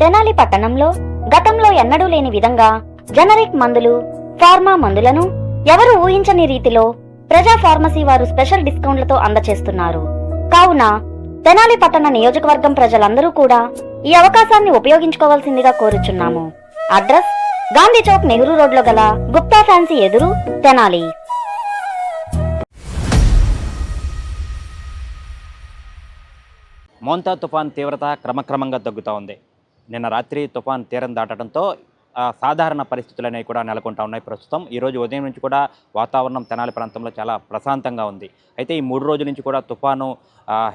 తెనాలి పట్టణంలో గతంలో ఎన్నడూ లేని విధంగా జనరిక్ మందులు, ఫార్మా మందులను ఎవరు ఊహించని రీతిలో ప్రజా ఫార్మసీ వారు స్పెషల్ డిస్కౌంట్లతో అందచేస్తున్నారు. కావున తెనాలి పట్టణ నియోజకవర్గం ప్రజలందరూ కూడా ఈ అవకాశాన్ని ఉపయోగించుకోవాల్సిందిగా కోరుచున్నాము. అడ్రస్ గాంధీ చౌక్, నెహ్రూ రోడ్లో గల గుప్తా ఫ్యాన్సీ ఎదురు, తెనాలి. మోంతా తుఫాన్ తీవ్రత క్రమక్రమంగా తగ్గుతూ ఉంది. నిన్న రాత్రి తుఫాన్ తీరం దాటడంతో సాధారణ పరిస్థితులు అనేవి కూడా నెలకొంటూ ఉన్నాయి. ప్రస్తుతం ఈరోజు ఉదయం నుంచి కూడా వాతావరణం తెనాలి ప్రాంతంలో చాలా ప్రశాంతంగా ఉంది. అయితే ఈ 3 రోజుల నుంచి కూడా తుఫాను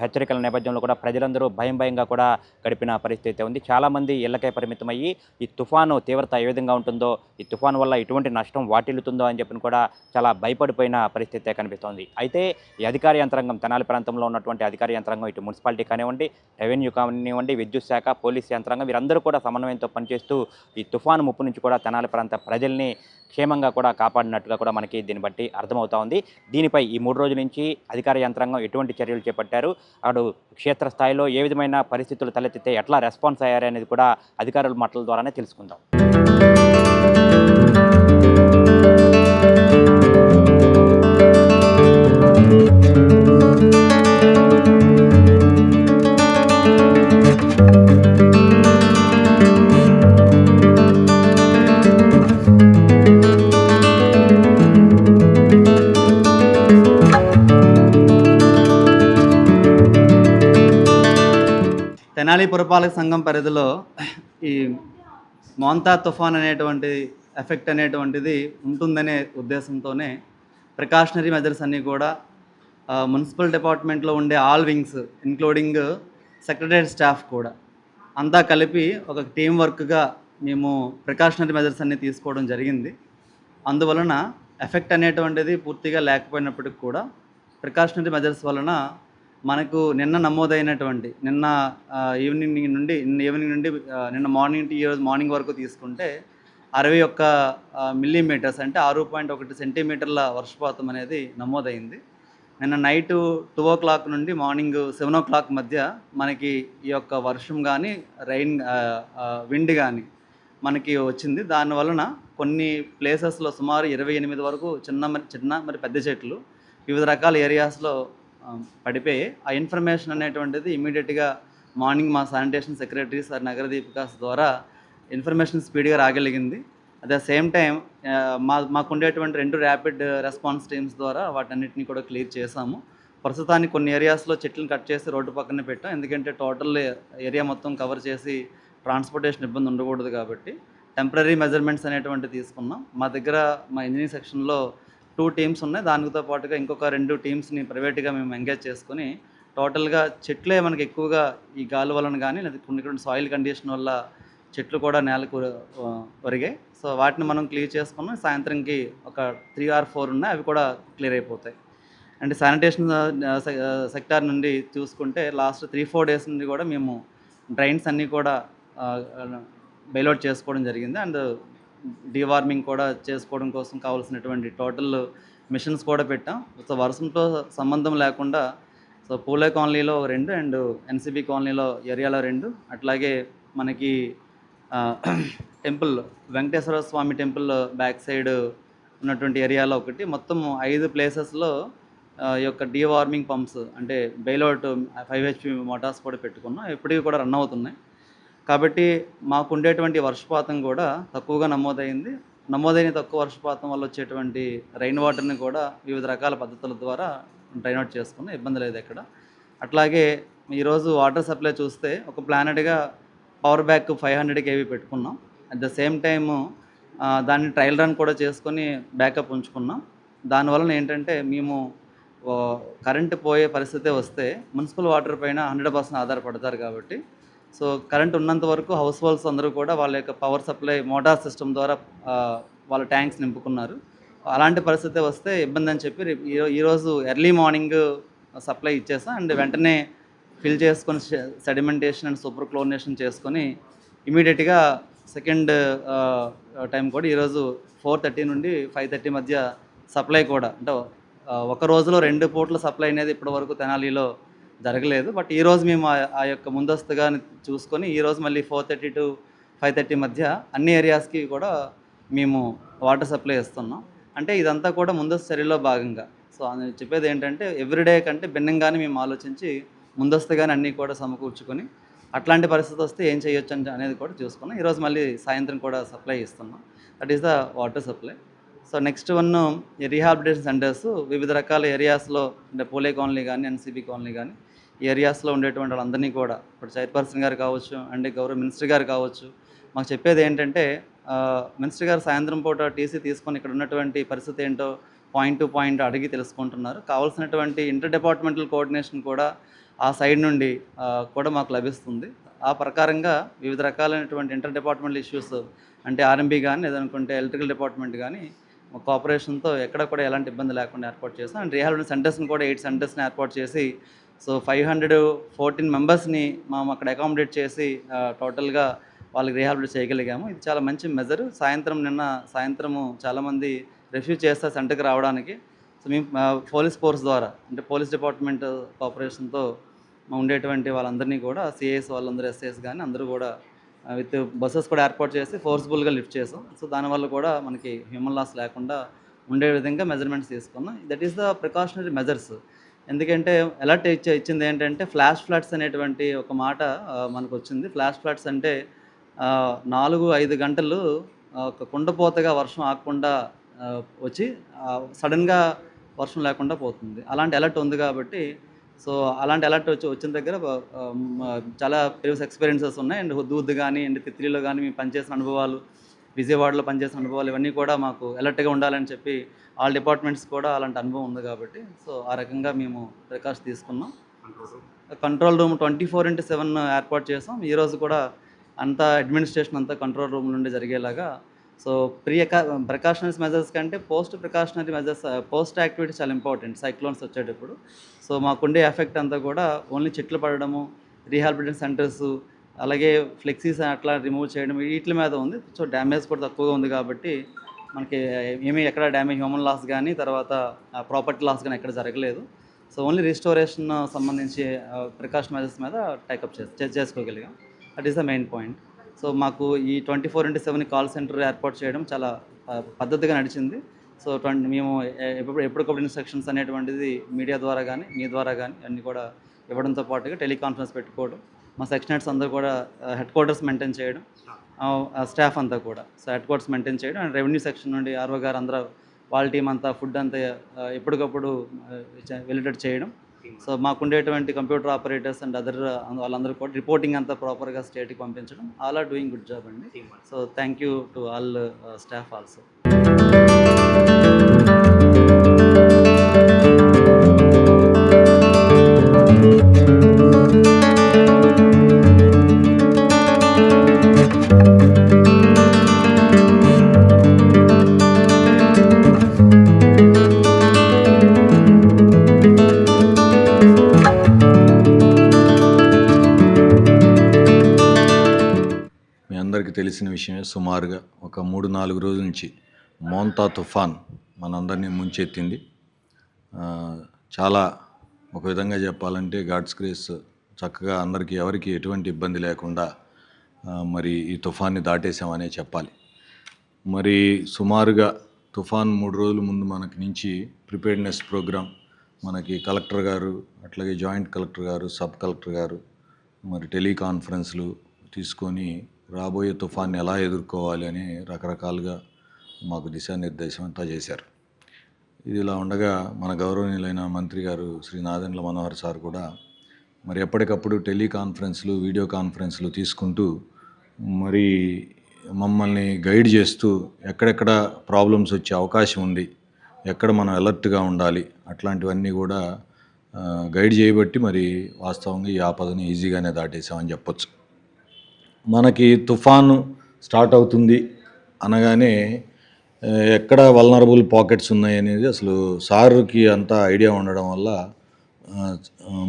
హెచ్చరికల నేపథ్యంలో కూడా ప్రజలందరూ భయంగా కూడా గడిపిన పరిస్థితి ఉంది. చాలామంది ఇళ్లకే పరిమితమయ్యి ఈ తుఫాను తీవ్రత ఏ విధంగా ఉంటుందో, ఈ తుఫాను వల్ల ఎటువంటి నష్టం వాటిల్లుతుందో అని చెప్పి కూడా చాలా భయపడిపోయిన పరిస్థితే కనిపిస్తోంది. అయితే ఈ అధికార యంత్రాంగం, తెనాలి ప్రాంతంలో ఉన్నటువంటి అధికార యంత్రాంగం, ఇటు మున్సిపాలిటీ కానివ్వండి, రెవెన్యూ కానివ్వండి, విద్యుత్ శాఖ, పోలీస్ యంత్రాంగం, వీరందరూ కూడా సమన్వయంతో పనిచేస్తూ ఈ తుఫాను ముప్పు నుంచి కూడా తెనాలి ప్రాంత ప్రజల్ని క్షేమంగా కూడా కాపాడినట్టుగా కూడా మనకి దీన్ని బట్టి అర్థమవుతా ఉంది. దీనిపై ఈ 3 రోజుల నుంచి అధికార యంత్రాంగం ఎటువంటి చర్యలు చేపట్టారు, అటు క్షేత్రస్థాయిలో ఏ విధమైన పరిస్థితులు తలెత్తితే ఎట్లా రెస్పాన్స్ అయ్యారు అనేది కూడా అధికారుల మాటల ద్వారానే తెలుసుకుందాం. తెనాలి పురపాలక సంఘం పరిధిలో ఈ మోంతా తుఫాన్ అనేటువంటి ఎఫెక్ట్ అనేటువంటిది ఉంటుందనే ఉద్దేశంతోనే ప్రికాషనరీ మెజర్స్ అన్నీ కూడా మున్సిపల్ డిపార్ట్మెంట్లో ఉండే all wings including secretary staff కూడా అంతా కలిపి ఒక టీం వర్క్గా మేము ప్రికాషనరీ మెజర్స్ అన్నీ తీసుకోవడం జరిగింది. అందువలన ఎఫెక్ట్ అనేటువంటిది పూర్తిగా లేకపోయినప్పటికి కూడా ప్రికాషనరీ మెజర్స్ వలన మనకు నిన్న నమోదైనటువంటి నిన్న ఈవినింగ్ నుండి నిన్న మార్నింగ్ టు ఈరోజు మార్నింగ్ వరకు తీసుకుంటే 61 మిల్లీమీటర్స్ అంటే 6.1 సెంటీమీటర్ల వర్షపాతం అనేది నమోదైంది. నిన్న నైట్ 2 o'clock నుండి మార్నింగ్ 7 o'clock మధ్య మనకి ఈ యొక్క వర్షం కానీ విండ్ కానీ మనకి వచ్చింది. దానివలన కొన్ని ప్లేసెస్లో సుమారు 28 వరకు చిన్న మరి పెద్ద చెట్లు వివిధ రకాల ఏరియాస్లో పడిపోయి ఆ ఇన్ఫర్మేషన్ అనేటువంటిది ఇమీడియట్గా మార్నింగ్ మా శానిటేషన్ సెక్రటరీ సార్ నగరదీపికాస్ ద్వారా ఇన్ఫర్మేషన్ స్పీడ్గా రాగలిగింది. అట్ ద సేమ్ టైం మాకు ఉండేటువంటి 2 ర్యాపిడ్ రెస్పాన్స్ టీమ్స్ ద్వారా వాటన్నిటిని కూడా క్లియర్ చేశాము. ప్రస్తుతానికి కొన్ని ఏరియాస్లో చెట్లను కట్ చేసి రోడ్డు పక్కనే పెట్టాం. ఎందుకంటే టోటల్ ఏరియా మొత్తం కవర్ చేసి ట్రాన్స్పోర్టేషన్ ఇబ్బంది ఉండకూడదు కాబట్టి టెంపరీ మెజర్మెంట్స్ అనేటువంటి తీసుకున్నాం. మా దగ్గర మా ఇంజనీరింగ్ సెక్షన్లో 2 టీమ్స్ ఉన్నాయి. దానితో పాటుగా ఇంకొక 2 టీమ్స్ని ప్రైవేట్గా మేము ఎంగేజ్ చేసుకొని టోటల్గా చెట్లే మనకి ఎక్కువగా ఈ గాలి వలన కానీ లేదా కొన్ని సాయిల్ కండిషన్ వల్ల చెట్లు కూడా నేలకు ఒరిగాయి. సో వాటిని మనం క్లియర్ చేసుకున్నాం. సాయంత్రంకి ఒక 3 or 4 ఉన్నాయి, అవి కూడా క్లియర్ అయిపోతాయి. అండ్ శానిటేషన్ సెక్టార్ నుండి చూసుకుంటే లాస్ట్ 3-4 డేస్ నుండి కూడా మేము డ్రైన్స్ అన్నీ కూడా బైలౌట్ చేసుకోవడం జరిగింది. అండ్ డీవార్మింగ్ కూడా చేసుకోవడం కోసం కావాల్సినటువంటి టోటల్ మిషన్స్ కూడా పెట్టాం. సో వర్షంతో సంబంధం లేకుండా సో పూలే కాలనీలో 2 అండ్ ఎన్సిబి కాలనీలో ఏరియాలో 2, అట్లాగే మనకి టెంపుల్ వెంకటేశ్వర స్వామి టెంపుల్ బ్యాక్ సైడ్ ఉన్నటువంటి ఏరియాలో 1, మొత్తం 5 ప్లేసెస్లో ఈ యొక్క డీవార్మింగ్ పంప్స్ అంటే బెయిలౌట్ 5 HP మోటార్స్ కూడా పెట్టుకున్నాం. ఇప్పటికీ కూడా రన్ అవుతున్నాయి. కాబట్టి మాకు ఉండేటువంటి వర్షపాతం కూడా తక్కువగా నమోదైన తక్కువ వర్షపాతం వల్ల వచ్చేటువంటి రైన్ వాటర్ని కూడా వివిధ రకాల పద్ధతుల ద్వారా డ్రైన్ అవుట్ చేసుకున్నాం. ఇబ్బంది లేదు ఎక్కడ. అట్లాగే ఈరోజు వాటర్ సప్లై చూస్తే ఒక ప్లానెడ్గా పవర్ బ్యాక్ 500 kV పెట్టుకున్నాం. అట్ ద సేమ్ టైము దాన్ని ట్రయల్ రన్ కూడా చేసుకొని బ్యాకప్ ఉంచుకున్నాం. దానివలన ఏంటంటే మేము కరెంటు పోయే పరిస్థితే వస్తే మున్సిపల్ వాటర్ పైన 100% ఆధారపడతారు కాబట్టి సో కరెంట్ ఉన్నంత వరకు హౌస్ హోల్డ్స్ అందరూ కూడా వాళ్ళ యొక్క పవర్ సప్లై మోటార్ సిస్టమ్ ద్వారా వాళ్ళ ట్యాంక్స్ నింపుకున్నారు. అలాంటి పరిస్థితి వస్తే ఇబ్బంది అని చెప్పి ఈరోజు ఎర్లీ మార్నింగ్ సప్లై ఇచ్చేసాం. అండ్ వెంటనే ఫిల్ చేసుకొని సెడిమెంటేషన్ అండ్ సూపర్ క్లోరినేషన్ చేసుకొని ఇమీడియట్గా సెకండ్ టైం కూడా ఈరోజు 4:30 నుండి 5:30 మధ్య సప్లై కూడా అంటే ఒక రోజులో 2 పూట్ల సప్లై అనేది ఇప్పటివరకు తెనాలిలో జరగలేదు. బట్ ఈరోజు మేము ఆ యొక్క ముందస్తుగా చూసుకొని ఈరోజు మళ్ళీ 4:30 to 5:30 మధ్య అన్ని ఏరియాస్కి కూడా మేము వాటర్ సప్లై ఇస్తున్నాం. అంటే ఇదంతా కూడా ముందస్తు చర్యలో భాగంగా. సో నేను చెప్పేది ఏంటంటే ఎవ్రీడే కంటే భిన్నంగానే మేము ఆలోచించి ముందస్తుగానే అన్నీ కూడా సమకూర్చుకొని అట్లాంటి పరిస్థితి వస్తే ఏం చేయొచ్చు అనేది కూడా చూసుకున్నాం. ఈరోజు మళ్ళీ సాయంత్రం కూడా సప్లై ఇస్తున్నాం. That is the water supply. So next one ఈ రీహాబిలిటేషన్ సెంటర్స్ వివిధ రకాల ఏరియాస్లో అంటే పూలే కాలనీ కానీ ఎన్సీబీ కాలనీ కానీ ఈ ఏరియాస్లో ఉండేటువంటి వాళ్ళందరినీ కూడా ఇప్పుడు చైర్పర్సన్ గారు కావచ్చు అండ్ గౌరవ మినిస్టర్ గారు కావచ్చు మాకు చెప్పేది ఏంటంటే మినిస్టర్ గారు సాయంత్రం పూట టీసీ తీసుకొని ఇక్కడ ఉన్నటువంటి పరిస్థితి ఏంటో పాయింట్ టు పాయింట్ అడిగి తెలుసుకుంటున్నారు. కావాల్సినటువంటి ఇంటర్ డిపార్ట్మెంటల్ కోఆర్డినేషన్ కూడా ఆ సైడ్ నుండి కూడా మాకు లభిస్తుంది. ఆ ప్రకారంగా వివిధ రకాలైనటువంటి ఇంటర్ డిపార్ట్మెంటల్ ఇష్యూస్ అంటే ఆర్ఎంబీ కానీ లేదనుకుంటే ఎలక్ట్రికల్ డిపార్ట్మెంట్ కానీ కోఆపరేషన్తో ఎక్కడ కూడా ఎలాంటి ఇబ్బంది లేకుండా ఏర్పాటు చేస్తాం. అండ్ రీహాబిలిటేషన్ సెంటర్స్ని కూడా 8 సెంటర్స్ని ఏర్పాటు చేసి సో 514 మెంబర్స్ని మేము అక్కడ అకామిడేట్ చేసి టోటల్గా వాళ్ళకి రీహాబిలిటేట్ చేయగలిగాము. ఇది చాలా మంచి మెజర్. నిన్న సాయంత్రము చాలామంది రిఫ్యూజ్ చేస్తారు సెంటర్కి రావడానికి. సో మేము పోలీస్ ఫోర్స్ ద్వారా అంటే పోలీస్ డిపార్ట్మెంట్ కోఆపరేషన్తో ఉండేటువంటి వాళ్ళందరినీ కూడా సిఐఎస్ వాళ్ళందరూ ఎస్ఐఎస్ కానీ అందరూ కూడా విత్ బస్సెస్ కూడా ఏర్పాటు చేసి ఫోర్స్ఫుల్గా లిఫ్ట్ చేసాం. సో దానివల్ల కూడా మనకి హ్యూమన్ లాస్ లేకుండా ఉండే విధంగా మెజర్మెంట్స్ తీసుకున్నాం. That is the precautionary measures. ఎందుకంటే అలర్ట్ ఇచ్చింది ఏంటంటే ఫ్లాష్ ఫ్లడ్స్ అనేటువంటి ఒక మాట మనకు వచ్చింది. ఫ్లాష్ ఫ్లడ్స్ అంటే 4-5 గంటలు ఒక కుండపోతగా వర్షం ఆగకుండా వచ్చి సడన్గా వర్షం లేకుండా పోతుంది. అలాంటి అలర్ట్ ఉంది కాబట్టి సో అలాంటి అలర్ట్ వచ్చిన దగ్గర చాలా ప్రీవియస్ ఎక్స్పీరియన్సెస్ ఉన్నాయి. అండ్ హుద్దు కానీ అండ్ తిత్లీలో కానీ మేము పనిచేసిన అనుభవాలు, విజయవాడలో పనిచేసిన అనుభవాలు ఇవన్నీ కూడా మాకు అలర్ట్గా ఉండాలని చెప్పి ఆల్ డిపార్ట్మెంట్స్ కూడా అలాంటి అనుభవం ఉంది కాబట్టి సో ఆ రకంగా మేము ప్రికాషన్ తీసుకున్నాం. కంట్రోల్ రూమ్ 24/7 ఏర్పాటు చేసాం. ఈరోజు కూడా అంతా అడ్మినిస్ట్రేషన్ అంతా కంట్రోల్ రూమ్ నుండి జరిగేలాగా సో ప్రికాషనరీ మెజర్స్ కంటే post precautionary measures post activities చాలా ఇంపార్టెంట్ సైక్లోన్స్ వచ్చేటప్పుడు. సో మాకుండే ఎఫెక్ట్ అంతా కూడా ఓన్లీ చెట్లు పడడము, రీహాబిలిటేషన్ సెంటర్స్, అలాగే ఫ్లెక్సీస్ అట్లా రిమూవ్ చేయడం వీటి మీద ఉంది. సో డ్యామేజ్ కూడా తక్కువగా ఉంది కాబట్టి మనకి ఏమీ ఎక్కడ డ్యామేజ్ హ్యూమన్ లాస్ కానీ తర్వాత ప్రాపర్టీ లాస్ కానీ ఎక్కడ జరగలేదు. సో ఓన్లీ రిస్టోరేషన్ సంబంధించి ప్రికాషన్ మెజర్స్ మీద టేకప్ చేసుకోగలిగాం. That is the main point. So మాకు ఈ 24/7 కాల్ సెంటర్ ఏర్పాటు చేయడం చాలా పద్ధతిగా నడిచింది. సో మేము ఎప్పటికప్పుడు ఇన్స్ట్రక్షన్స్ అనేటువంటిది మీడియా ద్వారా కానీ మీ ద్వారా కానీ అన్నీ కూడా ఇవ్వడంతో పాటుగా టెలికాన్ఫరెన్స్ పెట్టుకోవడం, మా సెక్షన్ హెడ్స్ అందరూ కూడా హెడ్ క్వార్టర్స్ మెయింటైన్ చేయడం, స్టాఫ్ అంతా కూడా సో హెడ్ క్వార్టర్స్ మెయింటైన్ చేయడం అండ్ రెవెన్యూ సెక్షన్ నుండి ఆర్ఓ గారు అందరూ వాళ్ళ టీం అంతా ఫుడ్ అంతా ఎప్పటికప్పుడు వెలిడేట్ చేయడం. సో మాకు ఉండేటువంటి కంప్యూటర్ ఆపరేటర్స్ అండ్ అదర్ వాళ్ళందరూ కూడా రిపోర్టింగ్ అంతా ప్రాపర్గా స్టేట్కి పంపించడం. All are doing good job అండి. So thank you to all staff also. అందరికీ తెలిసిన విషయమే. సుమారుగా ఒక 3-4 రోజుల నుంచి మోంతా తుఫాన్ మనందరినీ ముంచెత్తింది. చాలా ఒక విధంగా చెప్పాలంటే గాడ్స్ గ్రేస్ చక్కగా అందరికీ ఎవరికి ఎటువంటి ఇబ్బంది లేకుండా మరి ఈ తుఫాన్ని దాటేసామనే చెప్పాలి. మరి సుమారుగా తుఫాన్ 3 రోజుల ముందు మనకి నుంచి ప్రిపేర్డ్నెస్ ప్రోగ్రామ్ మనకి కలెక్టర్ గారు అట్లాగే జాయింట్ కలెక్టర్ గారు సబ్ కలెక్టర్ గారు మరి టెలికాన్ఫరెన్స్లు తీసుకొని రాబోయే తుఫాన్ని ఎలా ఎదుర్కోవాలి అని రకరకాలుగా మాకు దిశానిర్దేశం అంతా చేశారు. ఇది ఇలా ఉండగా మన గౌరవనీయులైన మంత్రి గారు శ్రీ నాదెండ్ల మనోహర్ సార్ కూడా మరి ఎప్పటికప్పుడు టెలికాన్ఫరెన్స్లు వీడియో కాన్ఫరెన్స్లు తీసుకుంటూ మరి మమ్మల్ని గైడ్ చేస్తూ ఎక్కడెక్కడ ప్రాబ్లమ్స్ వచ్చే అవకాశం ఉంది, ఎక్కడ మనం అలర్ట్గా ఉండాలి అట్లాంటివన్నీ కూడా గైడ్ చేయబట్టి మరి వాస్తవంగా ఈ ఆపదని ఈజీగానే దాటేసామని చెప్పొచ్చు. మనకి తుఫాను స్టార్ట్ అవుతుంది అనగానే ఎక్కడ వల్నరబుల్ పాకెట్స్ ఉన్నాయి అనేది అసలు సార్కి అంతా ఐడియా ఉండడం వల్ల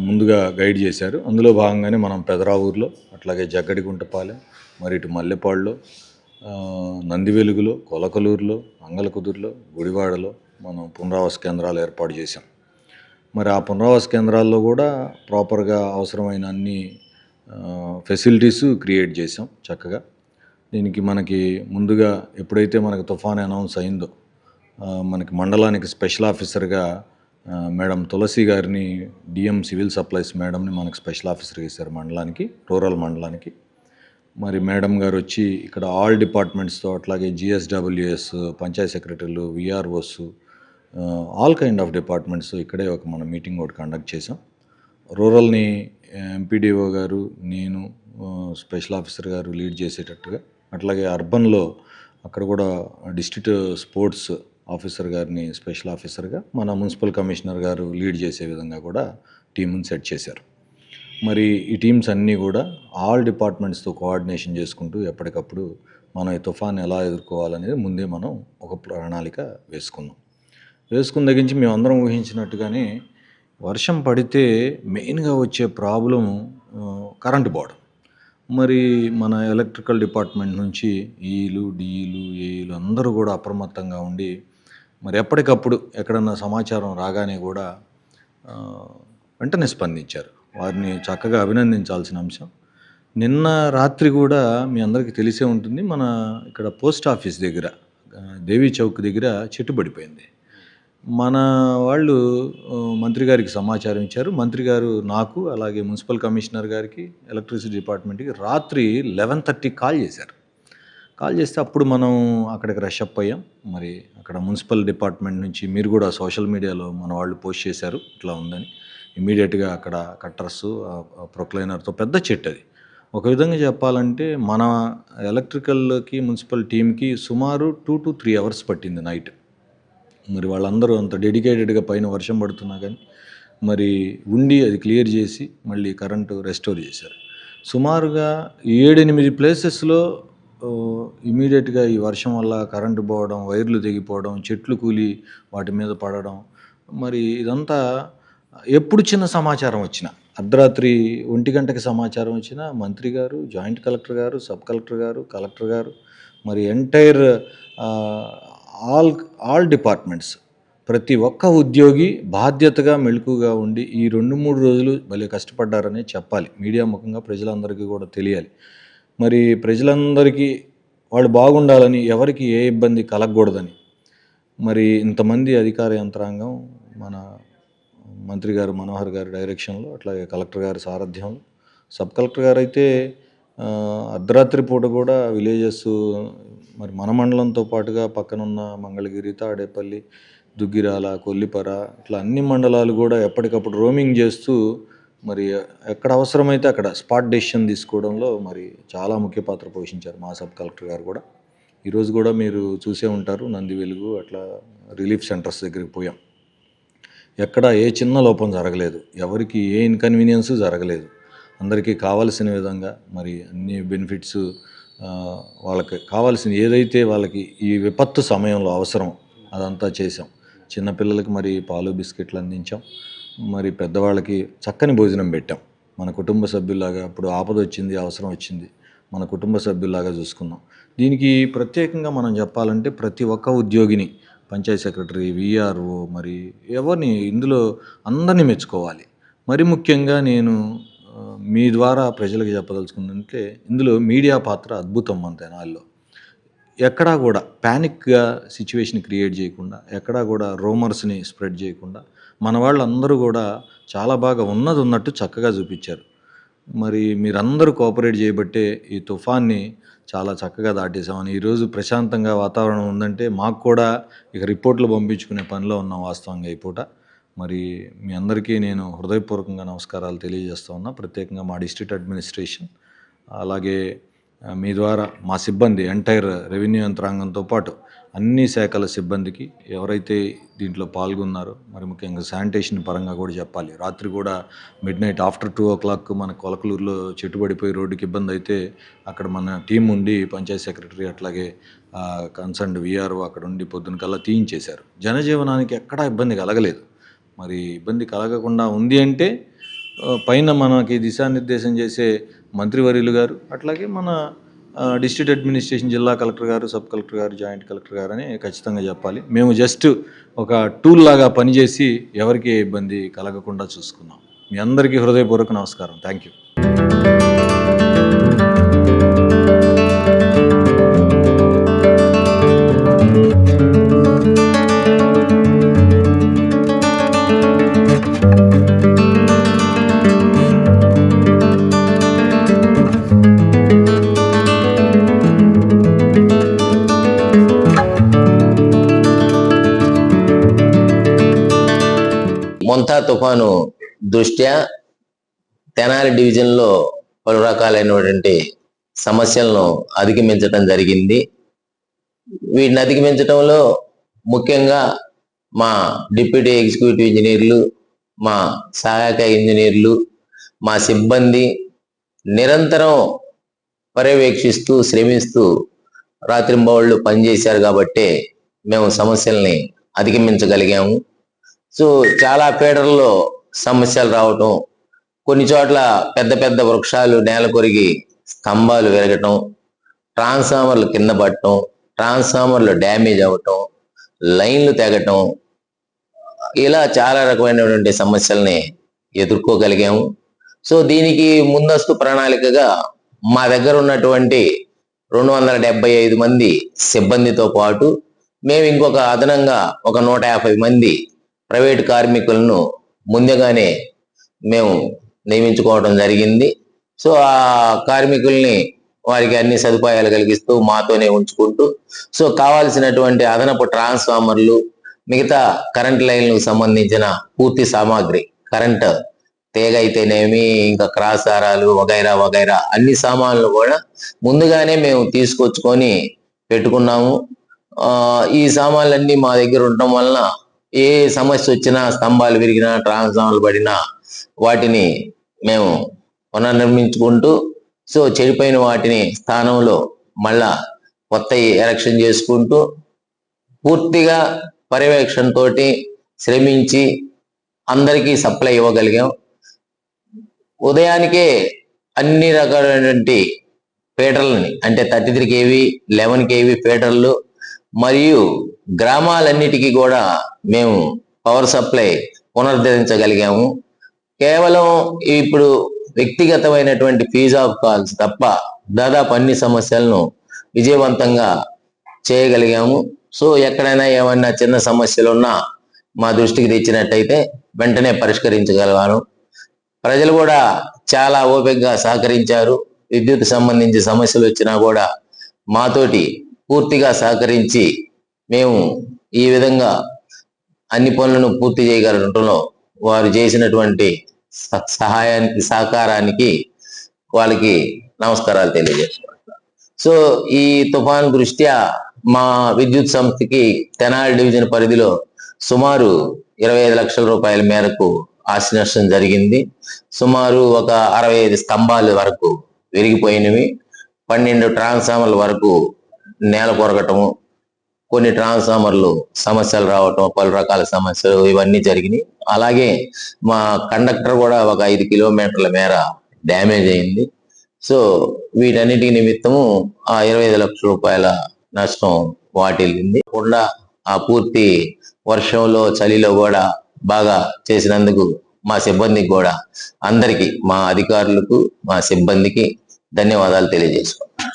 ముందుగా గైడ్ చేశారు. అందులో భాగంగానే మనం పెదరావూరులో అట్లాగే జగ్గడిగుంటపాలెం మరి ఇటు మల్లెపాడులో నందివెలుగులో కొలకలూరులో మంగళకుదురులో గుడివాడలో మనం పునరావాస కేంద్రాలు ఏర్పాటు చేశాం. మరి ఆ పునరావాస కేంద్రాల్లో కూడా ప్రాపర్గా అవసరమైన అన్ని ఫెసిలిటీస్ క్రియేట్ చేసాం చక్కగా. దీనికి మనకి ముందుగా ఎప్పుడైతే మనకు తుఫాన్ అనౌన్స్ అయిందో మనకి మండలానికి స్పెషల్ ఆఫీసర్గా మేడం తులసి గారిని, డిఎం సివిల్ సప్లైస్ మేడంని మనకు స్పెషల్ ఆఫీసర్గా ఇచ్చారు మండలానికి, రూరల్ మండలానికి. మరి మేడం గారు వచ్చి ఇక్కడ ఆల్ డిపార్ట్మెంట్స్తో, అట్లాగే జిఎస్డబ్ల్యూఎస్, పంచాయత్ సెక్రటరీలు, VROs, all kind of departments ఇక్కడే ఒక మన మీటింగ్ ఒకటి కండక్ట్ చేసాం. రూరల్ని ఎంపీడీఓ గారు, నేను, స్పెషల్ ఆఫీసర్ గారు లీడ్ చేసేటట్టుగా, అట్లాగే అర్బన్లో అక్కడ కూడా డిస్ట్రిక్ట్ స్పోర్ట్స్ ఆఫీసర్ గారిని స్పెషల్ ఆఫీసర్గా, మన మున్సిపల్ కమిషనర్ గారు లీడ్ చేసే విధంగా కూడా టీంని సెట్ చేశారు. మరి ఈ టీమ్స్ అన్నీ కూడా ఆల్ డిపార్ట్మెంట్స్తో కోఆర్డినేషన్ చేసుకుంటూ ఎప్పటికప్పుడు మనం ఈ తుఫాన్ ఎలా ఎదుర్కోవాలనేది ముందే మనం ఒక ప్రణాళిక వేసుకున్న దగ్గర నుంచి మేము అందరం ఊహించినట్టుగానే వర్షం పడితే మెయిన్గా వచ్చే ప్రాబ్లం కరెంటు పోవడం. మరి మన ఎలక్ట్రికల్ డిపార్ట్మెంట్ నుంచి ఈలు, డిఈలు, ఏఈలు అందరూ కూడా అప్రమత్తంగా ఉండి మరి ఎప్పటికప్పుడు ఎక్కడన్నా సమాచారం రాగానే కూడా వెంటనే స్పందించారు. వారిని చక్కగా అభినందించాల్సిన అంశం. నిన్న రాత్రి కూడా మీ అందరికీ తెలిసే ఉంటుంది, మన ఇక్కడ పోస్ట్ ఆఫీస్ దగ్గర దేవీ చౌక్ దగ్గర చెట్టు పడిపోయింది. మన వాళ్ళు మంత్రి గారికి సమాచారం ఇచ్చారు. మంత్రి గారు నాకు, అలాగే మున్సిపల్ కమిషనర్ గారికి, ఎలక్ట్రిసిటీ డిపార్ట్మెంట్కి రాత్రి 11:30 కాల్ చేస్తే అప్పుడు మనం అక్కడికి రష్ అప్ అయ్యాం. మరి అక్కడ మున్సిపల్ డిపార్ట్మెంట్ నుంచి మీరు కూడా సోషల్ మీడియాలో మన వాళ్ళు పోస్ట్ చేశారు ఇట్లా ఉందని. ఇమీడియట్గా అక్కడ కట్టర్స్, ప్రొక్లైనర్తో పెద్ద చెట్టు అది. ఒక విధంగా చెప్పాలంటే మన ఎలక్ట్రికల్కి, మున్సిపల్ టీంకి సుమారు 2 to 3 hours పట్టింది నైట్. మరి వాళ్ళందరూ అంత డెడికేటెడ్గా పైన వర్షం పడుతున్నా కానీ మరి ఉండి అది క్లియర్ చేసి మళ్ళీ కరెంటు రెస్టోర్ చేశారు. సుమారుగా 7-8 ప్లేసెస్లో ఇమీడియట్గా ఈ వర్షం వల్ల కరెంటు పోవడం, వైర్లు తెగిపోవడం, చెట్లు కూలి వాటి మీద పడడం, మరి ఇదంతా ఎప్పుడు చిన్న సమాచారం వచ్చినా, అర్ధరాత్రి 1 గంటకి సమాచారం వచ్చినా మంత్రి గారు, జాయింట్ కలెక్టర్ గారు, సబ్ కలెక్టర్ గారు, కలెక్టర్ గారు, మరి ఎంటైర్ ఆల్ డిపార్ట్మెంట్స్, ప్రతి ఒక్క ఉద్యోగి బాధ్యతగా మెలకుగా ఉండి ఈ 2-3 రోజులు భలే కష్టపడ్డారనే చెప్పాలి. మీడియా ముఖంగా ప్రజలందరికీ కూడా తెలియాలి. మరి ప్రజలందరికీ వాళ్ళు బాగుండాలని, ఎవరికి ఏ ఇబ్బంది కలగకూడదని మరి ఇంతమంది అధికార యంత్రాంగం మన మంత్రి గారు మనోహర్ గారి డైరెక్షన్లో, అట్లాగే కలెక్టర్ గారి సారథ్యంలో, సబ్ కలెక్టర్ గారు అయితే అర్ధరాత్రి పూట కూడా విలేజెస్, మరి మన మండలంతో పాటుగా పక్కనున్న మంగళగిరి, తాడేపల్లి, దుగ్గిరాల, కొల్లిపర, ఇట్లా అన్ని మండలాలు కూడా ఎప్పటికప్పుడు రోమింగ్ చేస్తూ మరి ఎక్కడ అవసరమైతే అక్కడ స్పాట్ డెసిషన్ తీసుకోవడంలో మరి చాలా ముఖ్య పాత్ర పోషించారు మా సబ్ కలెక్టర్ గారు కూడా. ఈరోజు కూడా మీరు చూసే ఉంటారు, నంది వెలుగు అట్లా రిలీఫ్ సెంటర్స్ దగ్గరికి పోయాం. ఎక్కడ ఏ చిన్న లోపం జరగలేదు, ఎవరికి ఏ ఇన్కన్వీనియన్స్ జరగలేదు. అందరికీ కావాల్సిన విధంగా మరి అన్ని బెనిఫిట్స్, వాళ్ళకి కావాల్సిన ఏదైతే వాళ్ళకి ఈ విపత్తు సమయంలో అవసరం అదంతా చేసాం. చిన్నపిల్లలకి మరి పాలు, బిస్కెట్లు అందించాం. మరి పెద్దవాళ్ళకి చక్కని భోజనం పెట్టాం. మన కుటుంబ సభ్యుల్లాగా, ఇప్పుడు ఆపద వచ్చింది, అవసరం వచ్చింది, మన కుటుంబ సభ్యుల్లాగా చూసుకున్నాం. దీనికి ప్రత్యేకంగా మనం చెప్పాలంటే ప్రతి ఒక్క ఉద్యోగిని, పంచాయత్ సెక్రటరీ, విఆర్ఓ, మరి ఎవరిని ఇందులో అందరినీ మెచ్చుకోవాలి. మరి ముఖ్యంగా నేను మీ ద్వారా ప్రజలకు చెప్పదలుచుకుందంటే ఇందులో మీడియా పాత్ర అద్భుతం. మన తెనాలిలో ఎక్కడా కూడా ప్యానిక్గా సిచ్యువేషన్ క్రియేట్ చేయకుండా, ఎక్కడా కూడా రూమర్స్ని స్ప్రెడ్ చేయకుండా మన వాళ్ళందరూ కూడా చాలా బాగా ఉన్నది ఉన్నట్టు చక్కగా చూపించారు. మరి మీరందరూ కోఆపరేట్ చేయబట్టే ఈ తుఫాన్ని చాలా చక్కగా దాటేసామని ఈరోజు ప్రశాంతంగా వాతావరణం ఉందంటే మాకు కూడా ఇక రిపోర్ట్లు పంపించుకునే పనిలో ఉన్నాం వాస్తవంగా ఈ పూట. మరి మీ అందరికీ నేను హృదయపూర్వకంగా నమస్కారాలు తెలియజేస్తూ ఉన్నా. ప్రత్యేకంగా మా డిస్ట్రిక్ట్ అడ్మినిస్ట్రేషన్, అలాగే మీ ద్వారా మా సిబ్బంది, ఎంటైర్ రెవెన్యూ యంత్రాంగంతో పాటు అన్ని శాఖల సిబ్బందికి, ఎవరైతే దీంట్లో పాల్గొన్నారో, మరి ముఖ్యంగా శానిటేషన్ పరంగా కూడా చెప్పాలి. రాత్రి కూడా midnight after 2 o'clock మన కొలకలూరులో చెట్టు పడిపోయి రోడ్డుకి ఇబ్బంది అయితే అక్కడ మన టీం ఉండి పంచాయత్ సెక్రటరీ అట్లాగే కన్సర్న్డ్ విఆర్ఓ అక్కడ ఉండి పొద్దున కల్లా తీయించేశారు. జనజీవనానికి ఎక్కడా ఇబ్బంది కలగలేదు. మరి ఇబ్బంది కలగకుండా ఉంది అంటే పైన మనకి దిశానిర్దేశం చేసే మంత్రివర్యులు గారు, అట్లాగే మన డిస్ట్రిక్ట్ అడ్మినిస్ట్రేషన్, జిల్లా కలెక్టర్ గారు, సబ్ కలెక్టర్ గారు, జాయింట్ కలెక్టర్ గారు అని ఖచ్చితంగా చెప్పాలి. మేము జస్ట్ ఒక టూల్ లాగా పనిచేసి ఎవరికి ఏ ఇబ్బంది కలగకుండా చూసుకున్నాం. మీ అందరికీ హృదయపూర్వక నమస్కారం. Thank you. మొంతా తుఫాను దృష్ట్యా తెనాలి డివిజన్లో పలు రకాలైనటువంటి సమస్యలను అధిగమించడం జరిగింది. వీటిని అధిగమించడంలో ముఖ్యంగా మా డిప్యూటీ ఎగ్జిక్యూటివ్ ఇంజనీర్లు, మా సహాయక ఇంజనీర్లు, మా సిబ్బంది నిరంతరం పర్యవేక్షిస్తూ శ్రమిస్తూ రాత్రింబవళ్ళు పనిచేశారు కాబట్టే మేము సమస్యల్ని అధిగమించగలిగాము. సో చాలా పేడర్లో సమస్యలు రావటం, కొన్ని చోట్ల పెద్ద పెద్ద వృక్షాలు నేల కొరిగి స్తంభాలు విరగటం, ట్రాన్స్ఫార్మర్లు కింద పడటం, ట్రాన్స్ఫార్మర్లు డ్యామేజ్ అవ్వటం, లైన్లు తెగటం, ఇలా చాలా రకమైనటువంటి సమస్యల్ని ఎదుర్కోగలిగాము. సో దీనికి ముందస్తు ప్రణాళికగా మా దగ్గర ఉన్నటువంటి 275 మంది సిబ్బందితో పాటు మేము ఇంకొక అదనంగా ఒక 150 మంది ప్రైవేట్ కార్మికులను ముందుగానే మేము నియమించుకోవడం జరిగింది. సో ఆ కార్మికుల్ని వారికి అన్ని సదుపాయాలు కలిగిస్తూ మాతోనే ఉంచుకుంటూ, సో కావాల్సినటువంటి అదనపు ట్రాన్స్ఫార్మర్లు, మిగతా కరెంట్ లైన్లకు సంబంధించిన పూర్తి సామాగ్రి, కరెంట్ తీగ అయితేనేమి, ఇంకా క్రాస్ దారాలు వగైరా వగైరా అన్ని సామాన్లు కూడా ముందుగానే మేము తీసుకొచ్చుకొని పెట్టుకున్నాము. ఈ సామాన్లన్నీ మా దగ్గర ఉండటం వలన ఏ సమస్య వచ్చినా, స్తంభాలు విరిగినా, ట్రాన్స్ఫార్మర్లు పడినా వాటిని మేము పునర్నిర్మించుకుంటూ, సో చెడిపోయిన వాటిని స్థానంలో మళ్ళా కొత్త ఎరెక్షన్ చేసుకుంటూ పూర్తిగా పర్యవేక్షణతోటి శ్రమించి అందరికీ సప్లై ఇవ్వగలిగాం. ఉదయానికే అన్ని రకాలైనటువంటి ఫీడర్లని, అంటే 33 kV 11 kV ఫీడర్లు మరియు గ్రామాలన్నిటికీ కూడా మేము పవర్ సప్లై పునరుద్ధరించగలిగాము. కేవలం ఇప్పుడు వ్యక్తిగతమైనటువంటి ఫీజ్ ఆఫ్ కాల్స్ తప్ప దాదాపు అన్ని సమస్యలను విజయవంతంగా చేయగలిగాము. సో ఎక్కడైనా ఏమన్నా చిన్న సమస్యలు ఉన్నా మా దృష్టికి తెచ్చినట్టయితే వెంటనే పరిష్కరించగలిగాను. ప్రజలు కూడా చాలా ఓపికగా సహకరించారు. విద్యుత్ సంబంధించి సమస్యలు వచ్చినా కూడా మాతోటి పూర్తిగా సహకరించి మేము ఈ విధంగా అన్ని పనులను పూర్తి చేయగలగడంలో వారు చేసినటువంటి సహాయానికి, సహకారానికి వాళ్ళకి నమస్కారాలు తెలియజేసుకుంటున్నాను. సో ఈ తుఫాను దృష్ట్యా మా విద్యుత్ సంస్థకి తెనాలి డివిజన్ పరిధిలో సుమారు 25 లక్షల రూపాయల మేరకు ఆస్తి నష్టం జరిగింది. సుమారు ఒక 65 స్తంభాల వరకు విరిగిపోయినవి, 12 ట్రాన్స్ఫార్మర్ల వరకు నేల కొరగటము, కొన్ని ట్రాన్స్ఫార్మర్లు సమస్యలు రావటం, పలు రకాల సమస్యలు ఇవన్నీ జరిగినాయి. అలాగే మా కండక్టర్ కూడా ఒక 5 కిలోమీటర్ల మేర డ్యామేజ్ అయింది. సో వీటన్నిటి నిమిత్తము ఆ 25 లక్షల రూపాయల నష్టం వాటిల్లింది. కూడా ఆ పూర్తి వర్షంలో, చలిలో కూడా బాగా చేసినందుకు మా సిబ్బందికి కూడా, అందరికి, మా అధికారులకు, మా సిబ్బందికి ధన్యవాదాలు తెలియజేసుకుంటాం.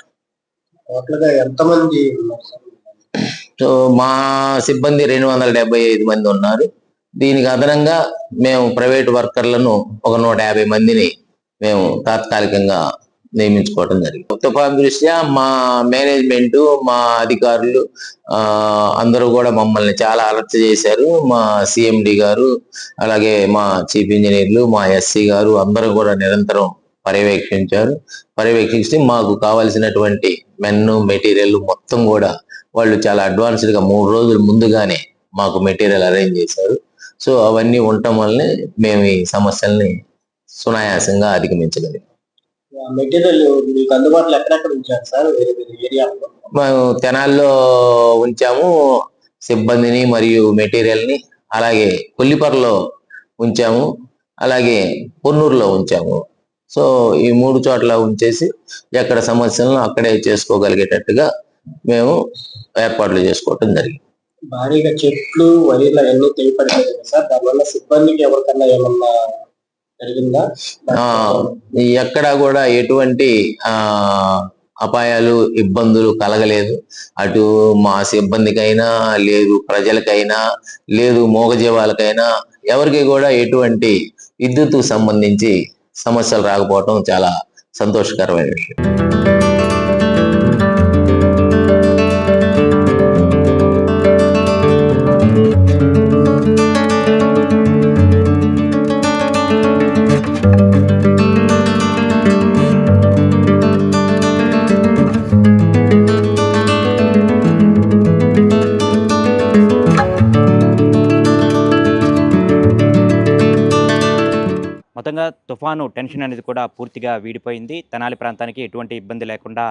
సో మా సిబ్బంది 275 మంది ఉన్నారు. దీనికి అదనంగా మేము ప్రైవేట్ వర్కర్లను ఒక 150 మందిని మేము తాత్కాలికంగా నియమించుకోవడం జరిగింది. తుఫాను దృష్ట్యా మా మేనేజ్మెంట్, మా అధికారులు అందరూ కూడా మమ్మల్ని చాలా అలర్ట్ చేశారు. మా సిఎండి గారు, అలాగే మా చీఫ్ ఇంజనీర్లు, మా ఎస్సీ గారు అందరూ కూడా నిరంతరం పర్యవేక్షించి మాకు కావాల్సినటువంటి మెన్ను, మెటీరియల్ మొత్తం కూడా వాళ్ళు చాలా అడ్వాన్స్డ్ గా 3 రోజులు ముందుగానే మాకు మెటీరియల్ అరేంజ్ చేశారు. సో అవన్నీ ఉండటం వల్లనే మేము ఈ సమస్యల్ని సునాయాసంగా అధిగమించగలిగాం. మెటీరియల్ మీకు అందుబాటులో ఎక్కడెక్కడ ఉంచారు సార్? ఏరియాలో మేము తెనాల్లో ఉంచాము సిబ్బందిని మరియు మెటీరియల్ ని, అలాగే కొల్లిపరలో ఉంచాము, అలాగే పొన్నూరులో ఉంచాము. సో ఈ 3 చోట్ల ఉంచేసి ఎక్కడ సమస్యలను అక్కడే చేసుకోగలిగేటట్టుగా మేము ఏర్పాట్లు చేసుకోవటం జరిగింది. భారీగా చెట్లు వరిలో ఎన్ని తెగిపడిపోయాయి కదా సార్, దానివల్ల సిబ్బందికి ఎవరికన్నా ఏమన్నా జరిగిందా? ఎక్కడా కూడా ఎటువంటి అపాయాలు ఇబ్బందులు కలగలేదు. అటు మా సిబ్బందికైనా లేదు, ప్రజలకైనా లేదు, మూగజీవాలకైనా ఎవరికి కూడా ఎటువంటి విద్యుత్ సంబంధించి సమస్యలు రాకపోవటం చాలా సంతోషకరమైన విషయం. మొత్తంగా తుఫాను టెన్షన్ అనేది కూడా పూర్తిగా వీడిపోయింది. తెనాలి ప్రాంతానికి ఎటువంటి ఇబ్బంది లేకుండా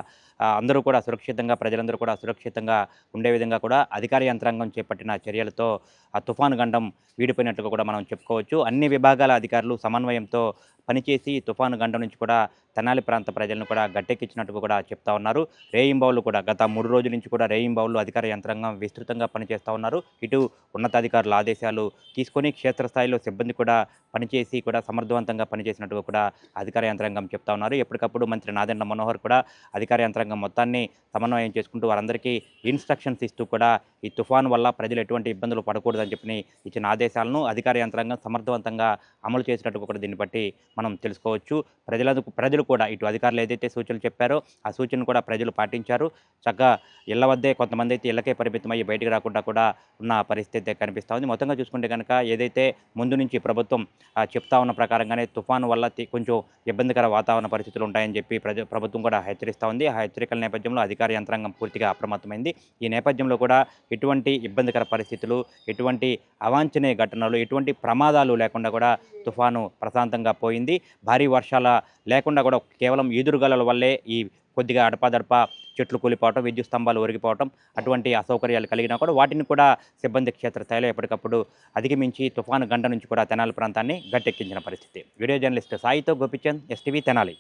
అందరూ కూడా సురక్షితంగా, ప్రజలందరూ కూడా సురక్షితంగా ఉండే విధంగా కూడా అధికార యంత్రాంగం చేపట్టిన చర్యలతో ఆ తుఫాను గండం వీడిపోయినట్టుగా కూడా మనం చెప్పుకోవచ్చు. అన్ని విభాగాల అధికారులు సమన్వయంతో పనిచేసి తుఫాను గండం నుంచి కూడా తెనాలి ప్రాంత ప్రజలను కూడా గట్టెక్కించినట్టుగా కూడా చెప్తా ఉన్నారు. రేయింబౌళ్ళు కూడా గత 3 రోజుల నుంచి కూడా రేయింబౌళ్ళు అధికార యంత్రాంగం విస్తృతంగా పనిచేస్తూ ఉన్నారు. ఇటు ఉన్నతాధికారుల ఆదేశాలు తీసుకొని క్షేత్రస్థాయిలో సిబ్బంది కూడా పనిచేసి కూడా సమర్థవంతంగా పనిచేసినట్టుగా కూడా అధికార యంత్రాంగం చెప్తా ఉన్నారు. ఎప్పటికప్పుడు మంత్రి నాదెండ్ల మనోహర్ కూడా అధికార యంత్రాంగం మొత్తాన్ని సమన్వయం చేసుకుంటూ వారందరికీ ఇన్స్ట్రక్షన్స్ ఇస్తూ కూడా ఈ తుఫాను వల్ల ప్రజలు ఎటువంటి ఇబ్బందులు పడకూడదని చెప్పి ఇచ్చిన ఆదేశాలను అధికార యంత్రాంగం సమర్థవంతంగా అమలు చేసినట్టుగా కూడా దీన్ని బట్టి మనం తెలుసుకోవచ్చు. ప్రజలు కూడా ఇటు అధికారులు ఏదైతే సూచనలు చెప్పారో ఆ సూచనలు కూడా ప్రజలు పాటించారు. చక్కగా ఇళ్ల వద్దే కొంతమంది అయితే ఇళ్లకే పరిమితమయ్యి బయటికి రాకుండా కూడా ఉన్న పరిస్థితి కనిపిస్తూ ఉంది. మొత్తంగా చూసుకుంటే కనుక ఏదైతే ముందు నుంచి ప్రభుత్వం చెప్తా ఉన్న ప్రకారంగానే తుఫాను వల్ల కొంచెం ఇబ్బందికర వాతావరణ పరిస్థితులు ఉంటాయని చెప్పి ప్రభుత్వం కూడా హెచ్చరిస్తూ ఉంది. ఆ హెచ్చరికల నేపథ్యంలో అధికార యంత్రాంగం పూర్తిగా అప్రమత్తమైంది. ఈ నేపథ్యంలో కూడా ఎటువంటి ఇబ్బందికర పరిస్థితులు, ఎటువంటి అవాంఛనీయ ఘటనలు, ఎటువంటి ప్రమాదాలు లేకుండా కూడా తుఫాను ప్రశాంతంగా పోయింది. భారీ వర్షాల లేకుండా కూడా కేవలం ఈదురుగాలుల వల్లే ఈ కొద్దిగా అడపాదడపా చెట్లు కూలిపోవటం, విద్యుత్ స్తంభాలు ఒరిగిపోవటం, అటువంటి అసౌకర్యాలు కలిగినా కూడా వాటిని కూడా సిబ్బంది క్షేత్రస్థాయిలో ఎప్పటికప్పుడు అధిగమించి తుఫాను గంట నుంచి కూడా తెనాలి ప్రాంతాన్ని గట్టెక్కించిన పరిస్థితి. వీడియో జర్నలిస్ట్ సాయితో గోపిచంద్, ఎస్టీవీ తెనాలి.